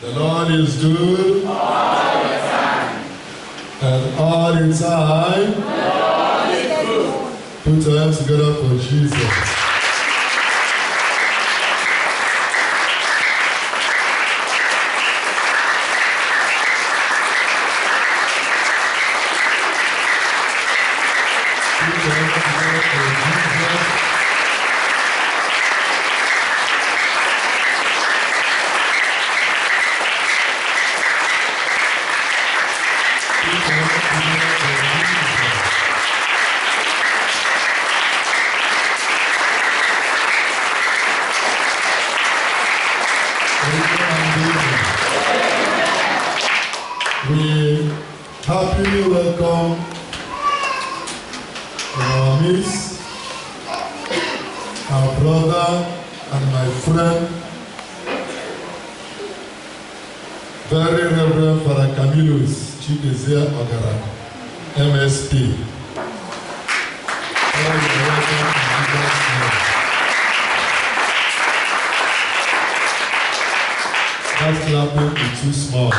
The Lord is good. All the time. And all the time. The Lord is good. Put your hands together for Jesus. We happily welcome our miss, our brother, and my friend, very Reverend Father Camillus Chikezia Ogara, MSP. That clapping is too small.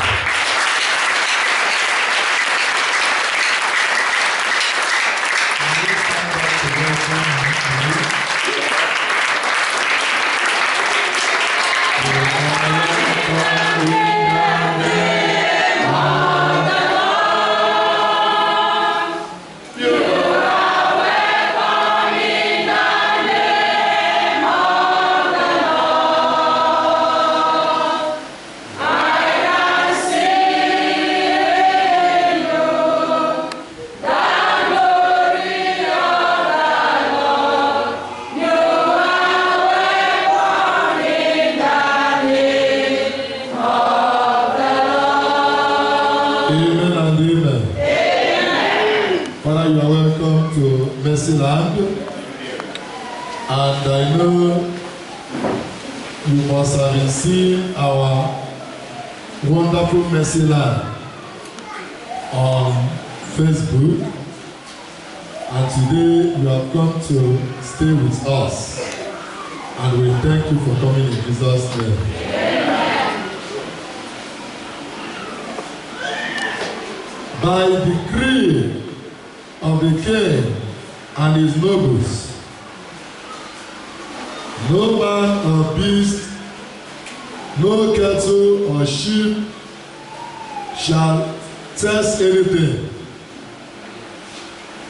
Land, and I know you must have been seeing our wonderful Mercy Land on Facebook, and today you have come to stay with us, and we thank you for coming in Jesus' name. By decree of the King and his nobles, no man or beast, no cattle or sheep shall taste anything.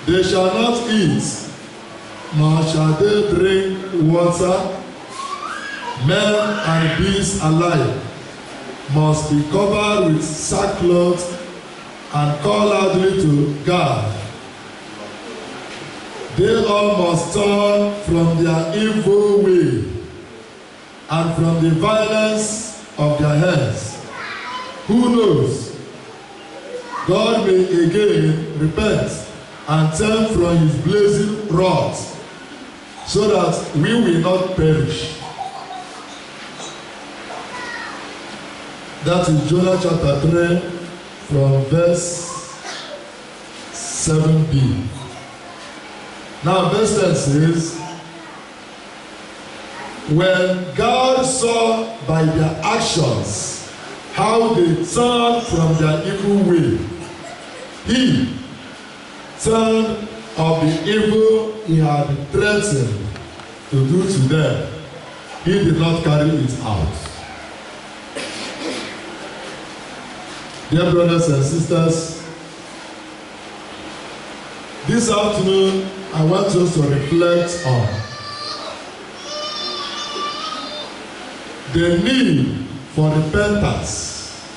They shall not eat, nor shall they drink water. Men and beasts alike must be covered with sackcloth and call loudly to God. They all must turn from their evil way and from the violence of their hands. Who knows? God may again repent and turn from his blazing wrath, so that we will not perish. That is Jonah chapter 3 from verse 7b. Now verse 10 says, when God saw by their actions how they turned from their evil way, he turned of the evil he had threatened to do to them. He did not carry it out. Dear brothers and sisters, this afternoon I want us to reflect on the need for repentance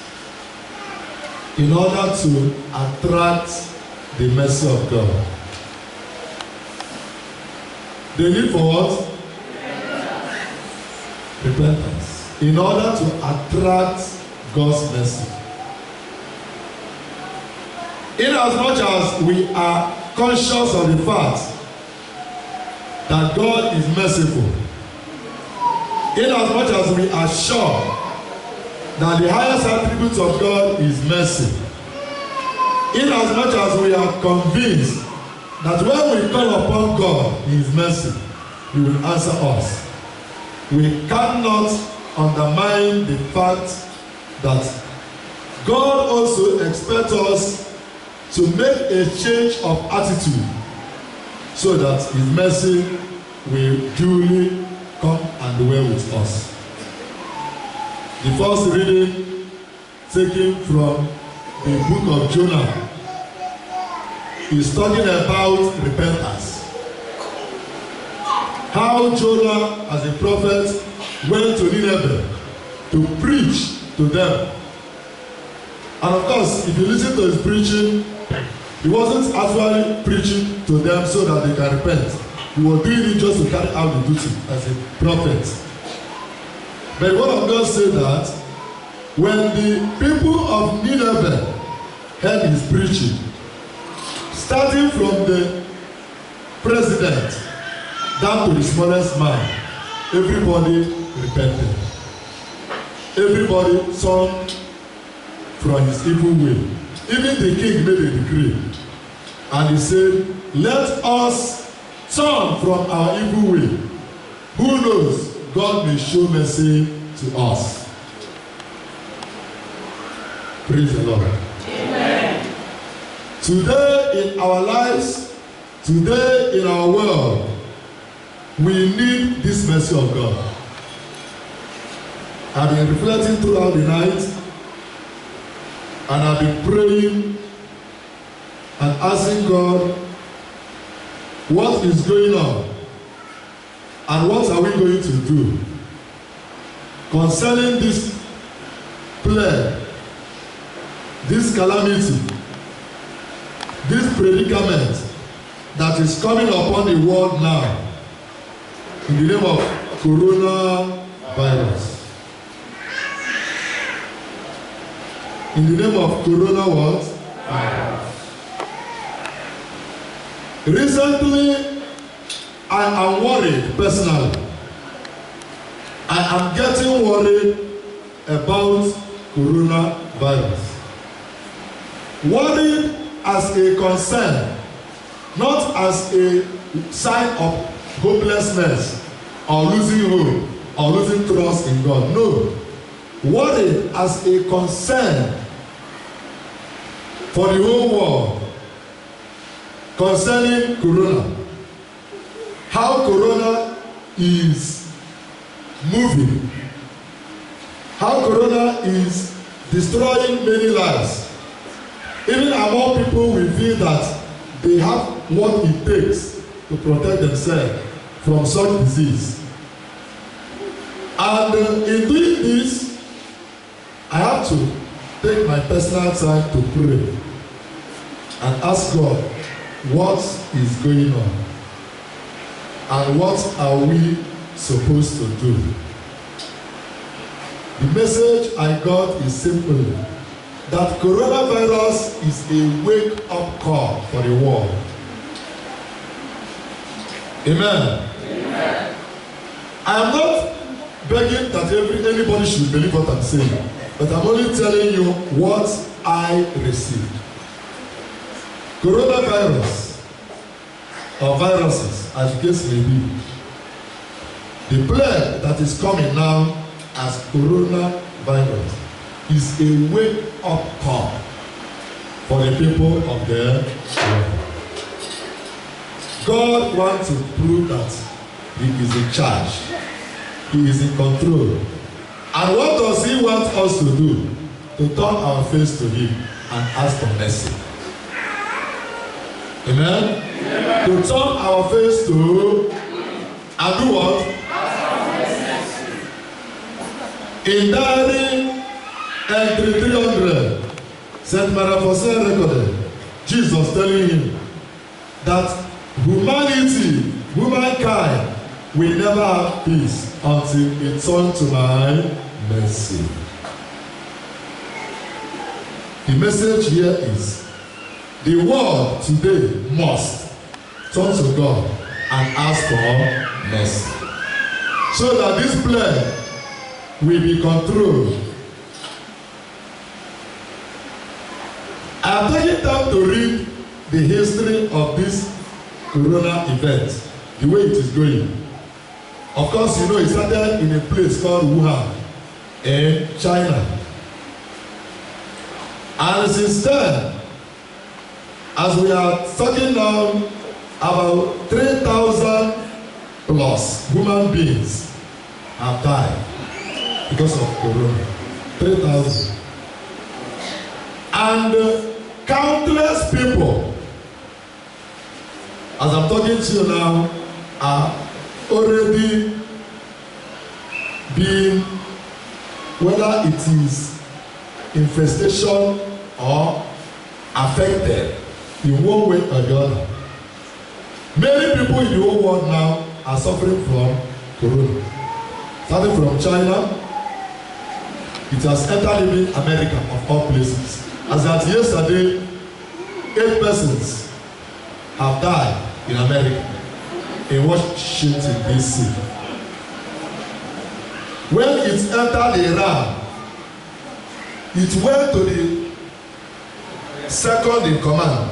in order to attract the mercy of God. The need for what? Repentance. In order to attract God's mercy. Inasmuch as we are conscious of the fact that God is merciful, inasmuch as we are sure that the highest attribute of God is mercy, inasmuch as we are convinced that when we call upon God, His mercy, He will answer us, we cannot undermine the fact that God also expects us to make a change of attitude so that His mercy will duly come and dwell with us. The first reading taken from the book of Jonah is talking about repentance. How Jonah, as a prophet, went to Nineveh to preach to them. And of course, if you listen to his preaching, he wasn't actually preaching to them so that they can repent. He was doing it just to carry out the duty as a prophet. But the word of God said that when the people of Nineveh heard his preaching, starting from the president down to the smallest man, everybody repented. Everybody turned from his evil way. Even the king made a decree, and he said, let us turn from our evil way. Who knows, God may show mercy to us. Praise the Lord. Amen. Today in our lives, today in our world, we need this mercy of God. I've been reflecting throughout the night, and I've been praying and asking God, what is going on? And what are we going to do concerning this plague, this calamity, this predicament that is coming upon the world now in the name of coronavirus? In the name of corona what? Recently, I am worried personally. I am getting worried about coronavirus. Worried as a concern, not as a sign of hopelessness or losing hope or losing trust in God. No. Worried as a concern for the whole world concerning corona. How corona is moving. How corona is destroying many lives. Even among people, we feel that they have what it takes to protect themselves from such disease. And in doing this, I have to take my personal time to pray and ask God, what is going on? And what are we supposed to do? The message I got is simple, that coronavirus is a wake-up call for the world. Amen. Amen. I am not begging that anybody should believe what I'm saying, but I'm only telling you what I received. Coronavirus, or viruses, as the case may be, the plague that is coming now as coronavirus is a wake-up call for the people of the world. God wants to prove that He is in charge. He is in control. And what does He want us to do? To turn our face to Him and ask for mercy. Amen? Amen. To turn our face to and do what? In Diary entry 300, St. Maraphosel recorded Jesus telling him that humankind will never have peace until it turns to my mercy. The message here is the world today must turn to God and ask for mercy, so that this plague will be controlled. I am taking time to read the history of this corona event, the way it is going. Of course, you know, it started in a place called Wuhan in China. And since then, as we are talking now, about 3,000 plus human beings have died because of corona. 3,000. And countless people, as I'm talking to you now, are already being, whether it is infestation or affected in one way or the other. Many people in the whole world now are suffering from corona. Starting from China, it has entered even America of all places. As at yesterday, 8 persons have died in America, in Washington DC. When it entered Iran, it went to the second in command.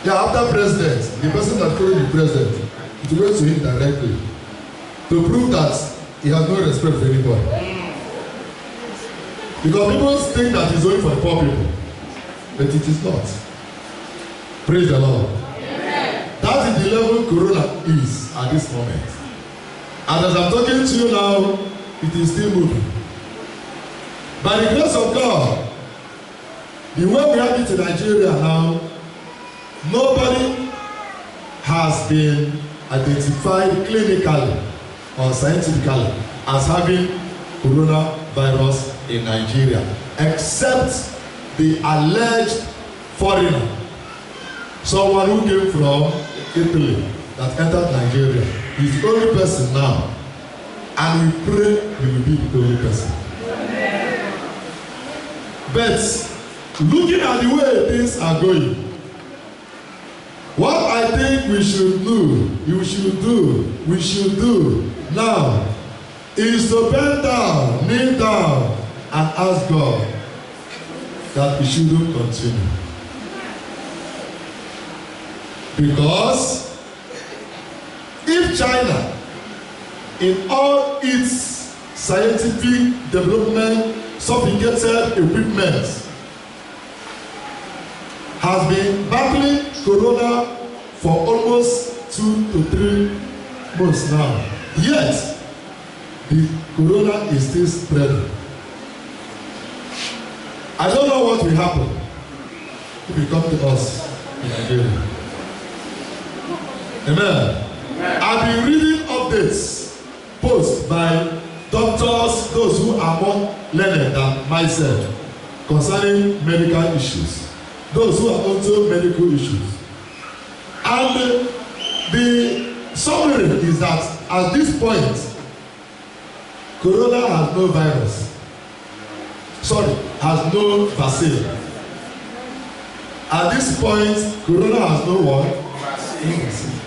After president, the person that followed the president, it went to him directly to prove that he has no respect for anybody. Because people think that it's only for the poor people, but it is not. Praise the Lord. Amen. That is the level corona is at this moment. And as I'm talking to you now, it is still moving. By the grace of God, the way we have it in Nigeria now, nobody has been identified clinically or scientifically as having coronavirus in Nigeria, except the alleged foreigner, someone who came from Italy that entered Nigeria. He's the only person now, and we pray he will be the only person. But looking at the way things are going, what I think we should do now is to bend down, kneel down, and ask God that we shouldn't continue. Because if China, in all its scientific development, sophisticated equipment, has been battling corona for almost 2 to 3 months now, yet the corona is still spreading. I don't know what will happen if it comes to us in Nigeria. Amen. I've been reading updates, posts by doctors, those who are more learned than myself, concerning medical issues, those who are also medical issues. And the summary is that at this point, corona has no virus. Has no vaccine. At this point, corona has no what? Vaccine.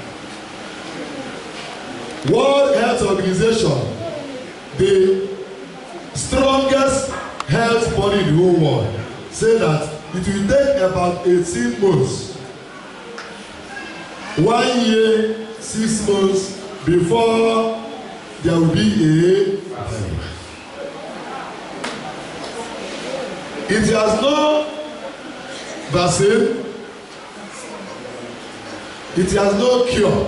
World Health Organization, the strongest health body in the whole world, say that it will take about 18 months, 1 year, 6 months before there will be a vaccine. It has no vaccine, it has no cure.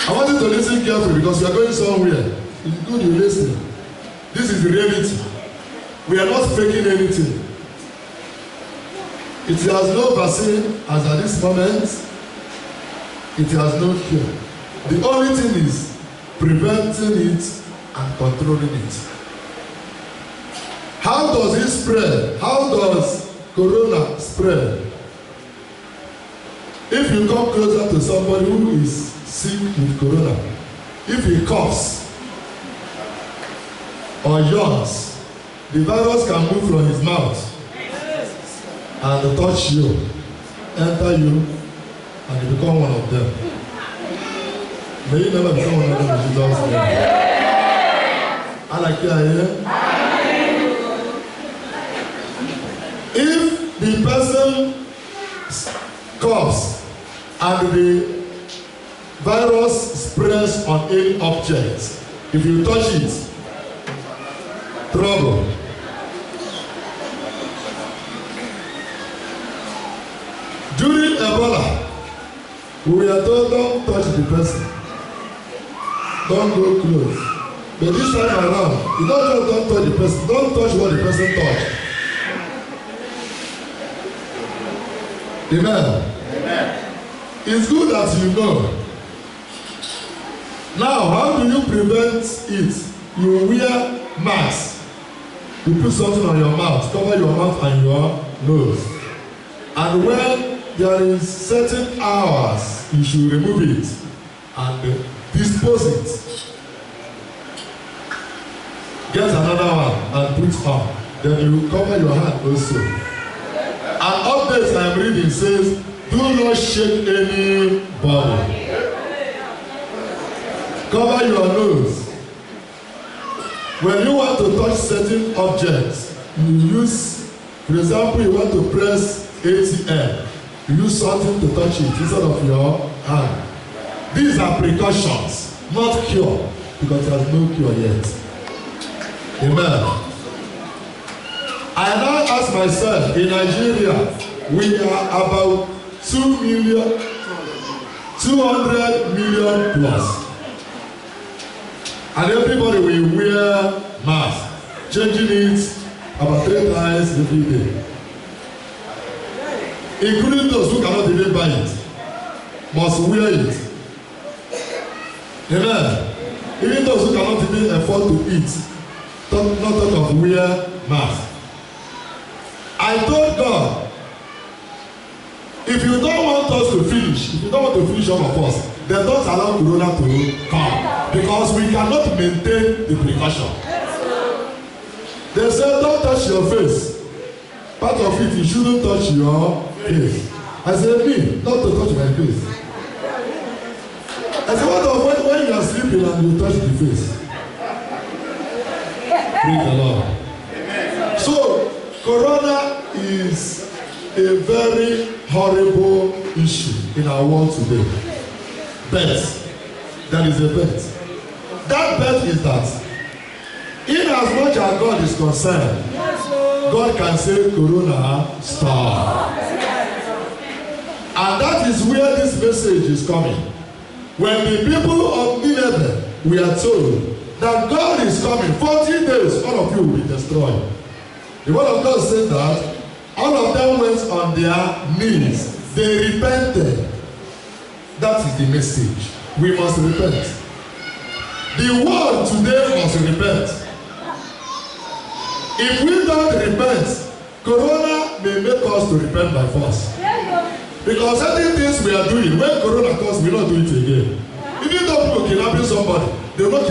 I want you to listen carefully because you are going somewhere. It's good you listen. This is the reality. We are not faking anything. It has no vaccine as at this moment. It has no cure. The only thing is preventing it and controlling it. How does it spread? How does corona spread? If you come closer to somebody who is sick with corona, if he coughs or yawns, the virus can move from his mouth and touch you, enter you, and you become one of them. May you never become one of them in Jesus' name. I like here. If the person coughs and the virus spreads on any object, if you touch it, trouble. During Ebola, we were told don't touch the person. Don't go close. But this time around, you don't just don't touch the person. Don't touch what the person touched. Amen. Amen. It's good that you know. Now, how do you prevent it? You wear mask. You put something on your mouth, cover your mouth and your nose. And when there is certain hours, you should remove it and dispose it. Get another one and put on. Then you cover your hand also. An update I am reading says, do not shake anybody. Cover your nose. When you want to touch certain objects, you use, for example, you want to press ATM, you use something to touch it instead of your hand. These are precautions, not cure, because there is no cure yet. Amen. I now ask myself, in Nigeria, we are about 200 million plus. And everybody will wear mask, changing it about 3 times every day. Including those who cannot even buy it, must wear it. Amen. Even those who cannot even afford to eat, not talk of wear mask. I told God, if you don't want us to finish, if you don't want to finish all of us, then don't allow Corona to come, because we cannot maintain the precaution. They say don't touch your face. Part of it, you shouldn't touch your face. I said, me, not to touch my face. I said, what of when you are sleeping and you touch the face? Praise the Lord. Amen. So, Corona is a very horrible issue in our world today. Bet. That is a bet. That bet is that, in as much as God is concerned, God can say, Corona, stop. And that is where this message is coming. When the people of Nineveh were told that God is coming, 40 days, all of you will be destroyed. The word of God says that all of them went on their knees. They repented. That is the message. We must repent. The world today must repent. If we don't repent, Corona may make us to repent by force. Because certain things we are doing, when Corona comes, we don't do it again. Even though people kidnapping somebody, they will not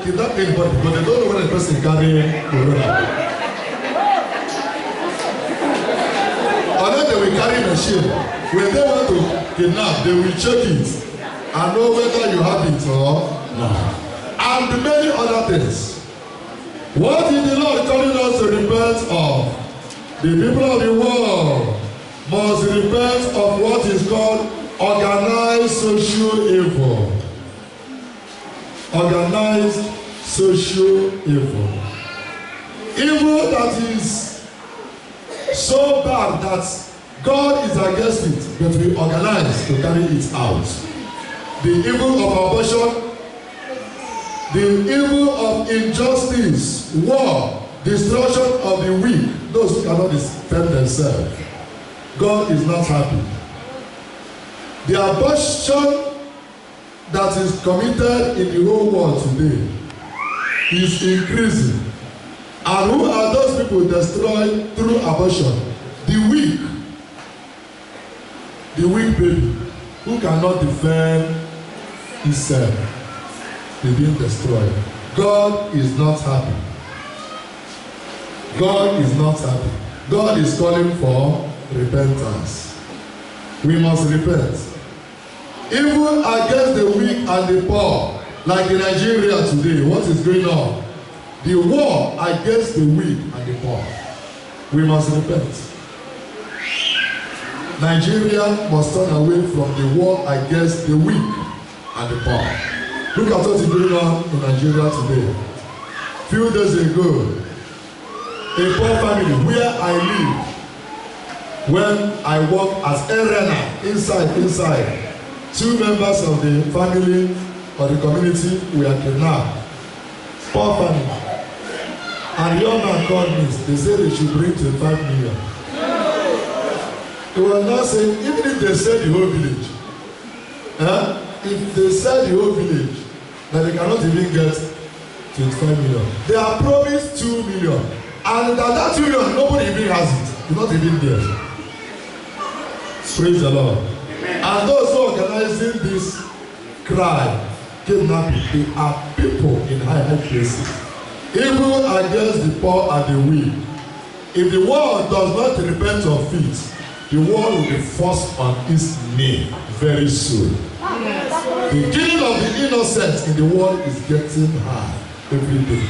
kidnap anybody, but they don't know when the person carrying Corona. Unless they will carry machine. When they want to kidnap, they will check it and know whether you have it or not. And many other things. What is the Lord calling us to repent of? The people of the world must repent of what is called organized social evil. Organized social evil. Evil that is so bad that God is against it, but we organize to carry it out. The evil of abortion, the evil of injustice, war, destruction of the weak, those who cannot defend themselves. God is not happy. The abortion that is committed in the whole world today is increasing. And who are those people destroyed through abortion? The weak. The weak baby who cannot defend himself. They're being destroyed. God is not happy. God is not happy. God is calling for repentance. We must repent. Even against the weak and the poor, like in Nigeria today, what is going on? The war against the weak and the poor. We must repent. Nigeria must turn away from the war against the weak and the poor. Look at what is going on in Nigeria today. Few days ago, a poor family where I live. When I work as a runner inside, 2 members of the family or the community were kidnapped. Poor family. And the young man called me. They said they should bring 25 million. They were not saying, even if they said the whole village, if they said the whole village, that they cannot even get 25 million. They are promised 2 million. And that 2 million, nobody even has it. It's not even there. Praise the Lord. Amen. And those who are organizing this crime, kidnapping, they are people in high places. Evil against the poor and the weak. If the world does not repent of it, the world will be forced on its knee very soon. The killing of the innocent in the world is getting high every day.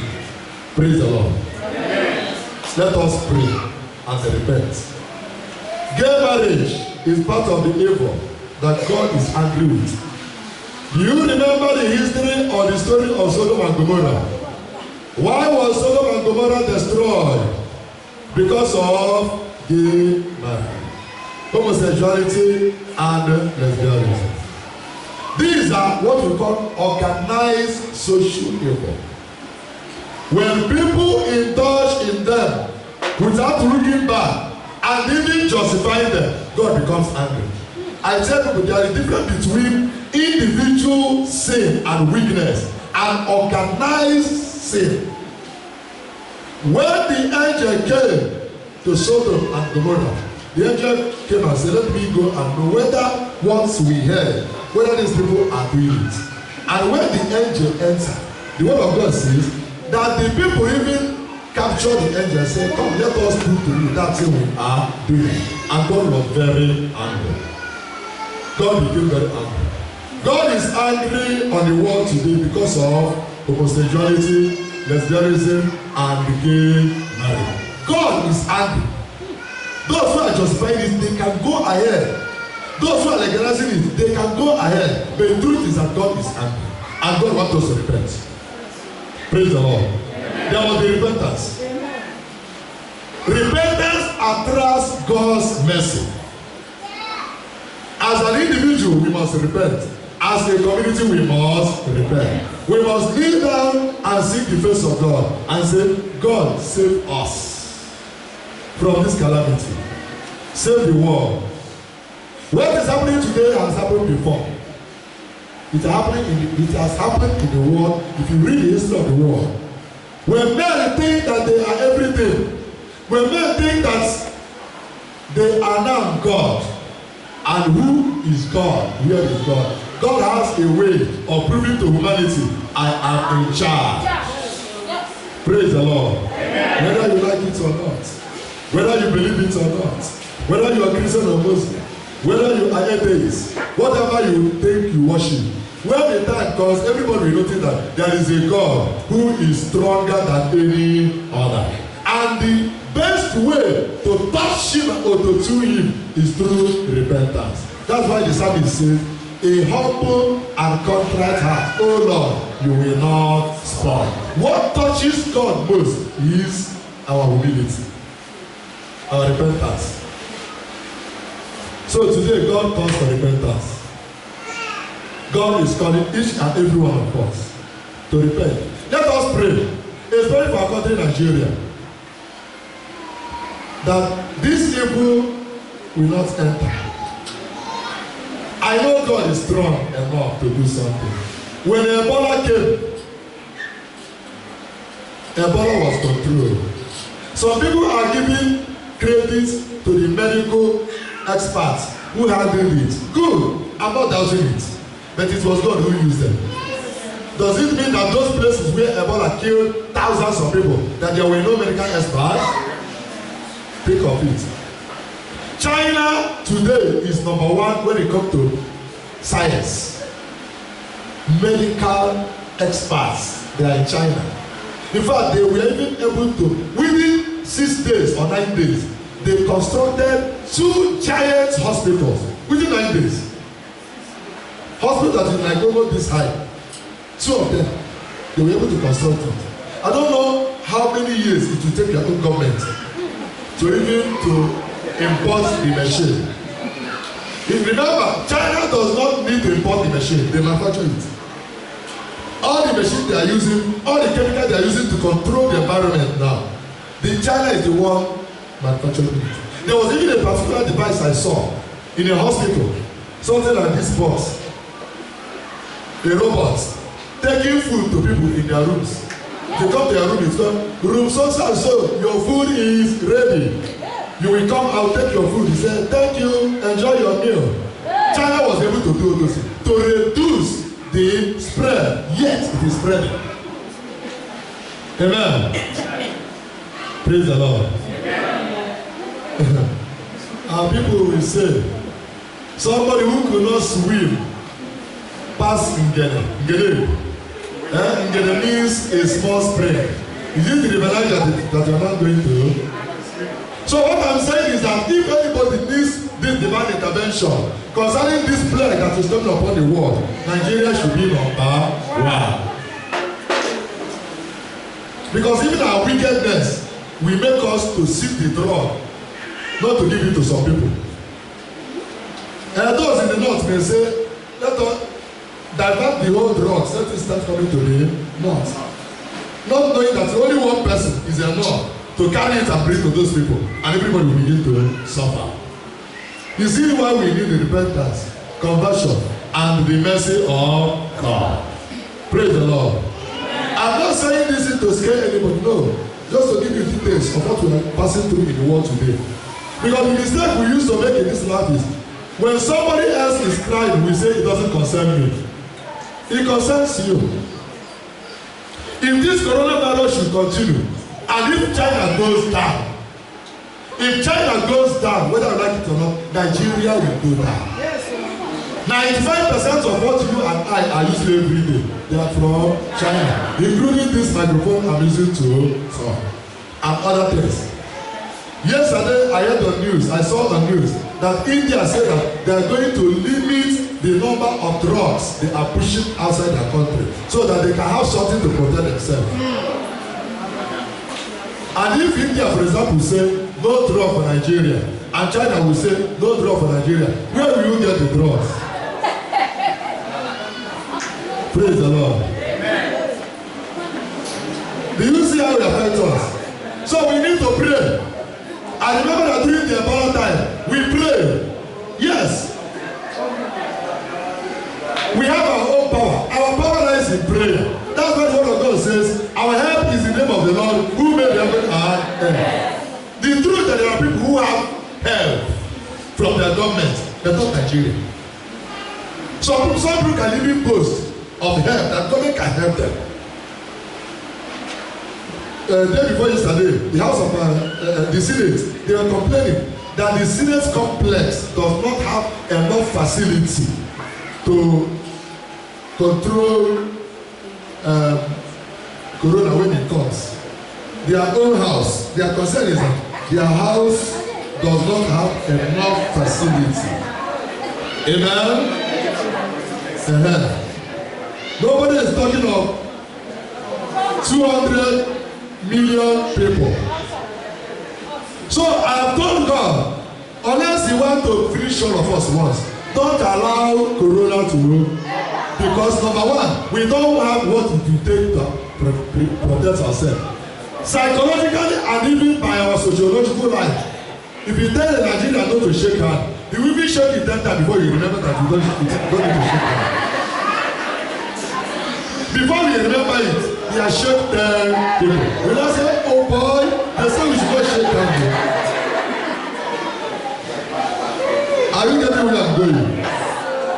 Praise the Lord. Amen. Let us pray and repent. Gay marriage is part of the evil that God is angry with. Do you remember the history or the story of Sodom and Gomorrah? Why was Sodom and Gomorrah destroyed? Because of gay marriage, homosexuality, and lesbianism. These are what we call organized social evil. When people indulge in them without looking back and even justifying them, God becomes angry. I tell people there is a difference between individual sin and weakness and organized sin. When the angel came to Sodom and Gomorrah, the angel came and said, let me go and know whether once we heard, whether these people are doing it. And when the angel entered, the word of God says that the people even capture the angel and say, come, let us prove to you that thing we are doing. And God was very angry. God became very angry. God is angry on the world today because of homosexuality, lesbianism, and gay marriage. God is angry. Those who are justifying it, they can go ahead. Those who are legalizing it, they can go ahead. But the truth is that God is angry. And God wants us to repent. Praise the Lord. Amen. There must be repentance. Amen. Repentance attracts God's mercy. As an individual, we must repent. As a community, we must repent. We must kneel down and seek the face of God and say, God, save us from this calamity. Save the world. What is happening today has happened before. It has happened in the world. If you read the history of the world, when men think that they are everything, when men think that they are now God, and who is God? Where is God? God has a way of proving to humanity, I am in charge. Praise the Lord. Amen. Whether you like it or not, whether you believe it or not, whether you are Christian or Muslim, whether you are atheist, whatever you think you worship, when the time comes, everybody will notice that there is a God who is stronger than any other. And the best way to touch him or to do him is through repentance. That's why the psalmist says, a humble and contrite heart, oh Lord, you will not spoil. What touches God most is our humility, our repentance. So today God calls for repentance. God is calling each and every one of us to repent. Let us pray, especially for our country Nigeria, that this evil will not enter. I know God is strong enough to do something. When Ebola came, Ebola was controlled. Some people are giving credit to the medical experts who handled it. Good, I'm not doubting it. But it was God who used them. Does it mean that those places where Ebola killed thousands of people, that there were no medical experts? Think of it. China today is #1 when it comes to science. Medical experts, they are in China. In fact, they were even able to, within 6 days or 9 days, they constructed 2 giant hospitals within 9 days. Hospitals that is like over this high. 2 of them, they were able to construct it. I don't know how many years it will take your own government to even to import the machine. If remember, China does not need to import the machine, they manufacture it. All the machines they are using, all the chemicals they are using to control the environment now, the China is the one manufacturing it. There was even a particular device I saw in a hospital, something like this box, a robot taking food to people in their rooms. They come to their room, it's called room so and so, your food is ready. You will come out, take your food. He said, thank you, enjoy your meal. China was able to do those things to reduce the spread, yet it is spreading. Amen. Praise the Lord. And people will say, somebody who could not swim pass Ngene. Ngene means a small spring. Is it the revelation that you are not going to? So what I'm saying is that if anybody needs this divine intervention concerning this plague that is coming upon the world, Nigeria should be number 1. Because even our wickedness will make us to seek the drug, not to give it to some people. And those in the north may say, let us divert the whole drugs, let it start coming to the north. Not knowing that only one person is enough to carry it and bring to those people, and everybody will begin to suffer. You see why we need the repentance, conversion, and the mercy of God. Praise the Lord. I'm not saying this to scare anybody, no. Just to give you details of what we are passing through in the world today. Because the mistake we used to make in this life is, when somebody else is crying, we say it doesn't concern me. It concerns you. If this coronavirus should continue, and if China goes down, whether I like it or not, Nigeria will go down. 95% of what you and I are using every day, they are from China, including this microphone I'm using to talk, and other things. Yesterday, I heard on news, I saw on news, that India said that they are going to limit the number of drugs they are pushing outside their country, so that they can have something to protect themselves. And if India, for example, say no drug for Nigeria, and China will say no drug for Nigeria, where will you get the drugs? Praise the Lord. Amen. Do you see how it affects us? So we need to pray. I remember that during the Ebola time, we pray. Yes. We have our own power. Our power lies in prayer. That's what the word of God says. Our help is in the name of the Lord who made heaven and earth. The truth that there are people who have help from their government, but not Nigeria. Some people can even boast of help that government can help them. Day before yesterday, the House of the Senate, they were complaining that the Senate complex does not have enough facility to control corona when it comes. Their own house, their concern is that their house does not have enough facility. Amen? Nobody is talking of 200 million people. So I have told God, unless you want to finish all of us once, don't allow corona to rule. Because number one, we don't have what it will take to protect ourselves. Psychologically and even by our sociological life. If you tell a Nigerian not to shake hand, you will be shaking 10 times before you remember that you don't need to shake hand. Before we remember it, we are shake 10 people. We don't say, oh boy, they say we should go shake hand. Are you getting where I'm going?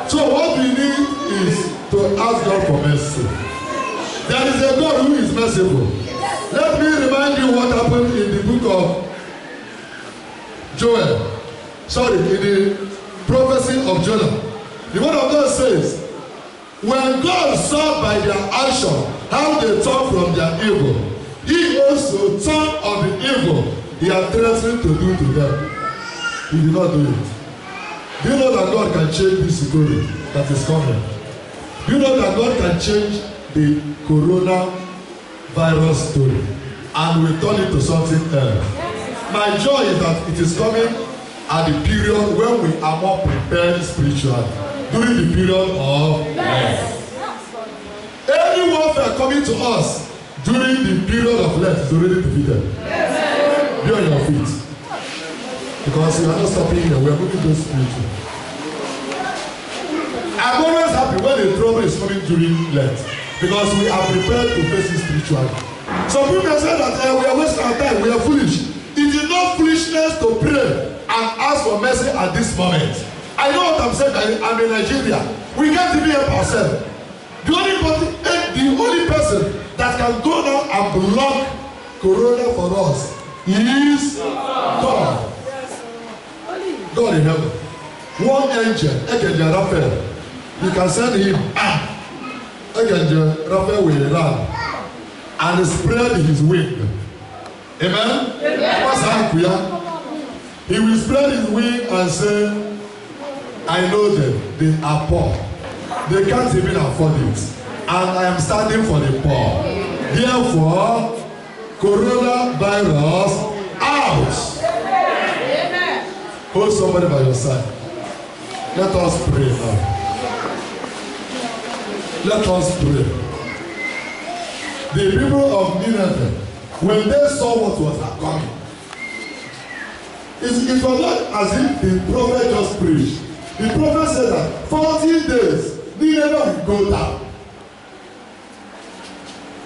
So what we need is to ask God for mercy. There is a God who is merciful. Let me remind you what happened in the book of Joel. Sorry, in the prophecy of Jonah. The word of God says, when God saw by their action how they turn from their evil, he also turned on the evil he had threatened to do to them. He did not do it. Do you know that God can change this story that is coming? Do you know that God can change the coronavirus story? and we turn it to something else. My joy is that it is coming at the period when we are more prepared spiritually, during the period of Lent. Any warfare coming to us during the period of Lent is already defeated. Be on your feet. Because we are not stopping here, we are moving to spiritual. I'm always happy when the trouble is coming during Lent, because we are prepared to face it spiritually. Some people say that we are wasting our time, we are foolish. It is not foolishness to pray and ask for mercy at this moment. I know what I'm saying. I'm in Nigeria. We can't even help ourselves. The only person that can go down and block Corona for us is God. God in heaven. One angel, Angel Raphael, you can send him. Angel Raphael will run and spread his wing. Amen? Amen. He will spread his wing and say, I know them, they are poor. They can't even afford it. And I am standing for the poor. Therefore, coronavirus out. Amen. Hold somebody by your side. Let us pray now. Let us pray. The people of Nineveh, when they saw what was coming, it was not as if the prophet just preached. The prophet said that 40 days, Nineveh will go down.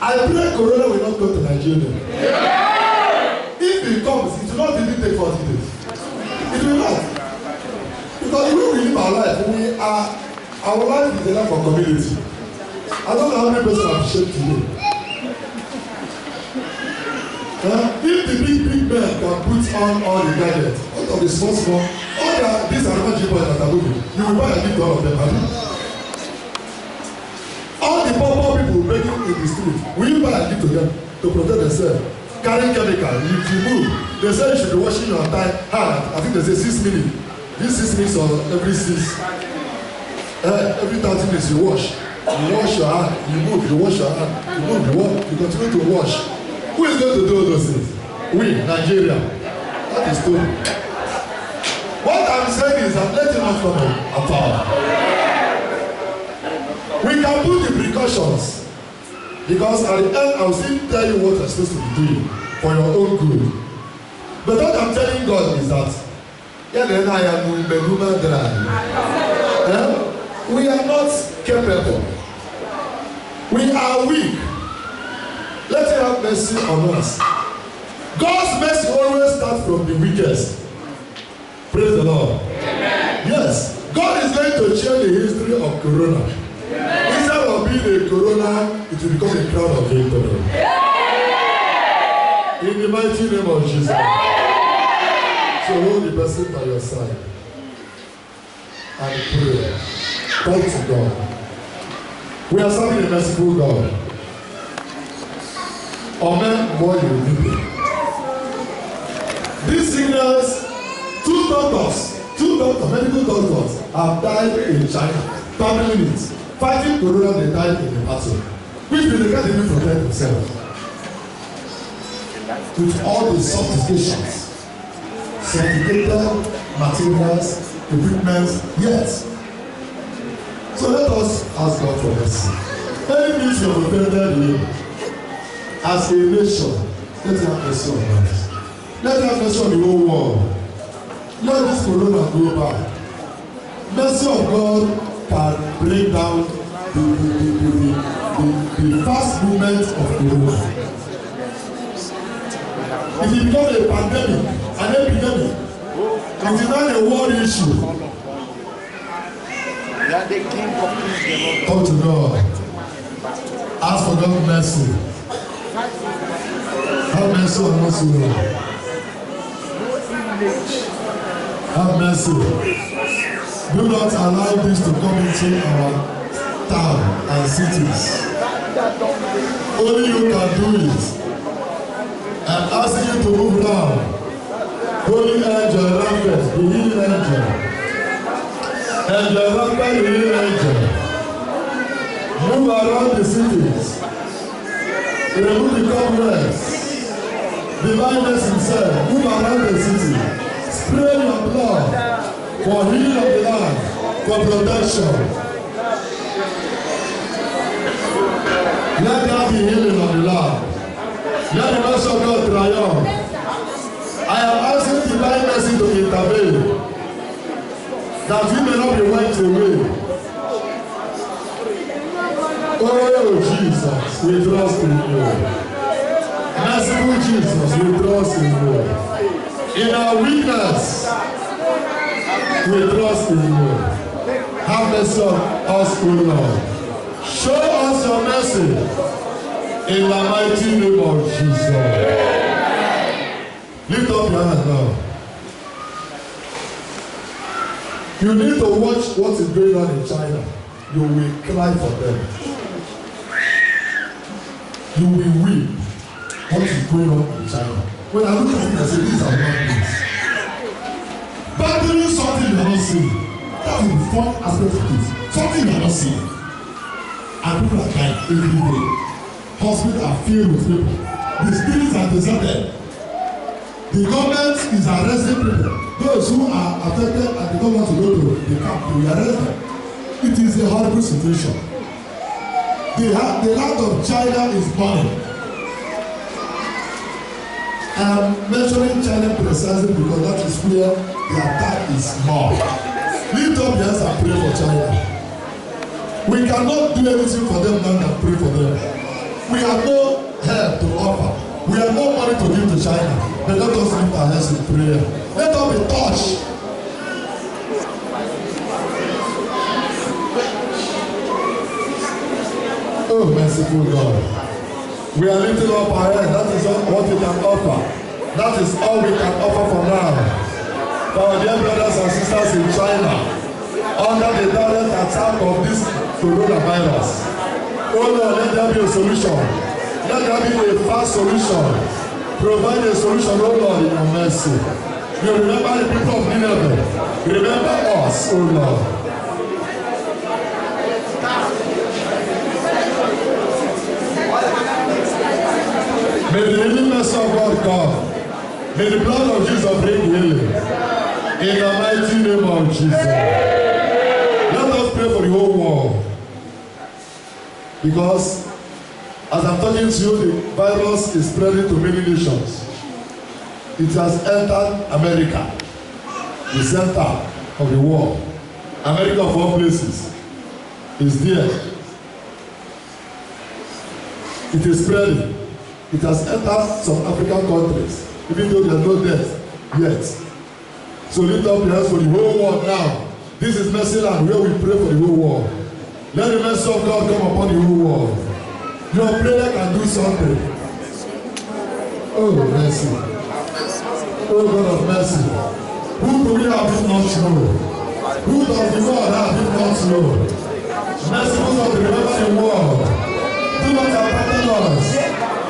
I pray Corona will not go to Nigeria. Yeah. If it comes, it will not even take 40 days. It will not. Because the way we live our life, our life is a life of community. I don't know how many people have shaped today. If the big men can put on all the gadgets, out of the small, these are not people that are moving, you will buy a gift all of them, have you? All the poor people begging in the street, will you buy a gift to them to protect themselves? Carrying chemical, if you move, they say you should be washing your hand. I think they say 6 minutes. This 6 minutes or every 6. Every 30 minutes you wash. You wash your hand, you move, you wash your hand, you move, you wash, you continue to wash. Who is going to do all those things? We, Nigeria. That is true. What I'm saying is that let it not come at all. We can put the precautions, because at the end I will still tell you what you're supposed to be doing for your own good. But what I'm telling God is that we are not capable. We are weak. Let him have mercy on us. God's mercy always starts from the weakest. Praise the Lord. Amen. Yes, God is going to change the history of Corona. Amen. Instead of being a Corona, it will become a crown of victory. Amen. In the mighty name of Jesus. Amen. So hold the person by your side and pray. Talk to God. We are serving a merciful God. Amen. More you will be. These signals, two medical doctors have died in China. Family needs. Fighting Corona, they died in the battle. Which means they can't even protect themselves. With all the sophistications, sophisticated materials, equipment, yes. So let us ask God for mercy. Any means you have offended him, as a nation, let him have mercy on us. Let him have mercy on the whole world. Let this Corona go back. Mercy of God can bring down the fast movement of Corona. If it becomes a pandemic, an epidemic, it is not a world issue. Come to God. Ask for God's mercy. Have mercy on us, Lord. Have mercy. Do not allow this to come into our town and cities. Only you can do it. I'm asking you to move down. Holy angel, Raphael, the healing angel. Angel Raphael, the healing angel. Move around the cities. Remove the cobwebs. Divine mercy himself, move around the city. Spray your blood for healing of the land, for protection. Let there be healing of the land. Let the mercy of God triumph. I am asking divine mercy to intervene, that we may not be wiped away. Oh Jesus, we trust in you. Merciful Jesus, we trust in you. In our weakness, we trust in you. Have mercy on us, O Lord. Show us your mercy in the mighty name of Jesus. Lift up your hand now. You need to watch what is going on in China. You will cry for them. You will weep. What is going on in China? When I look at it, I say, these are bad things. Battling something you are not seeing. That is the fun aspect of it. Something you are not seeing. And people are dying every day. Hospitals are filled with people. The spirits are deserted. The government is arresting people. Those who are affected and they don't want to go to the camp, they will arrest them. It is a horrible situation. The land of China is burning. I am mentioning China precisely because that is where the attack is more. Lift up your hands and pray for China. We cannot do anything for them now than pray for them. We have no help to offer. We have no money to give to China. But let us lift our hands in prayer. Let us be touched. Oh, merciful God. We are lifting up our hands. That is what we can offer. That is all we can offer for now. For our dear brothers and sisters in China, under the direct attack of this coronavirus. Oh Lord, let there be a solution. Let there be a fast solution. Provide a solution, oh Lord, in your mercy. You remember the people of Nineveh. Remember us, oh Lord. May the healing mercy of God come. May the blood of Jesus bring healing. In the mighty name of Jesus. Let us pray for the whole world. Because as I'm talking to you, the virus is spreading to many nations. It has entered America, the center of the world. America of all places is there. It is spreading. It has entered some African countries, even though there are no deaths yet. So lift up your hands for the whole world now. This is Mercy Land where we pray for the whole world. Let the mercy of God come upon the whole world. Your prayer can do something. Oh, mercy. Oh, God of mercy. Who do we have if not you? Who does the world have if not you? Merciful God, remember the world. Do not abandon us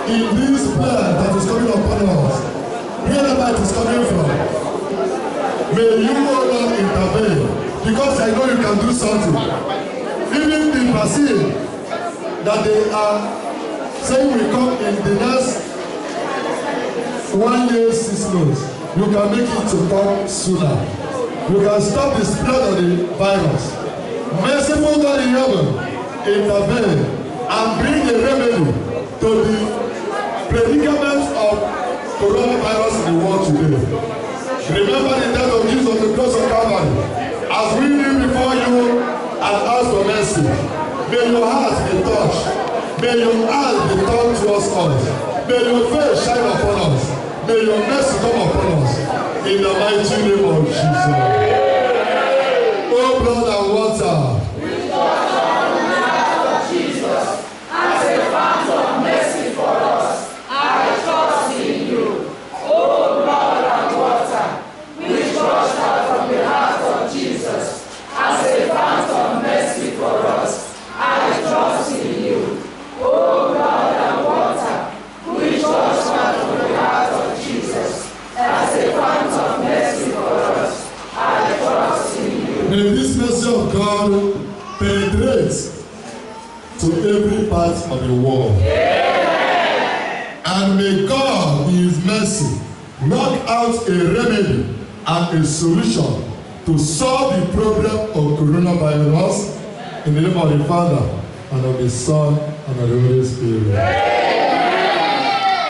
in this plan that is coming upon us. Wherever it is coming from. May you, O Lord, intervene. Because I know you can do something. Even in Brazil, that they are saying will come in the next 1 year, 6 months. You can make it to come sooner. You can stop the spread of the virus. Merciful God in heaven, intervene and bring a remedy to the predicament of coronavirus in the world today. Remember the death of Jesus on the cross of Calvary. As we kneel before you and ask for mercy, may your heart be touched. May your eyes be turned towards us. May your face shine upon us. May your mercy come upon us. In the mighty name of Jesus. Oh, blood and water. May this mercy of God penetrate to every part of the world. And And may God, in His mercy, work out a remedy and a solution to solve the problem of coronavirus in the name of the Father, and of the Son, and of the Holy Spirit.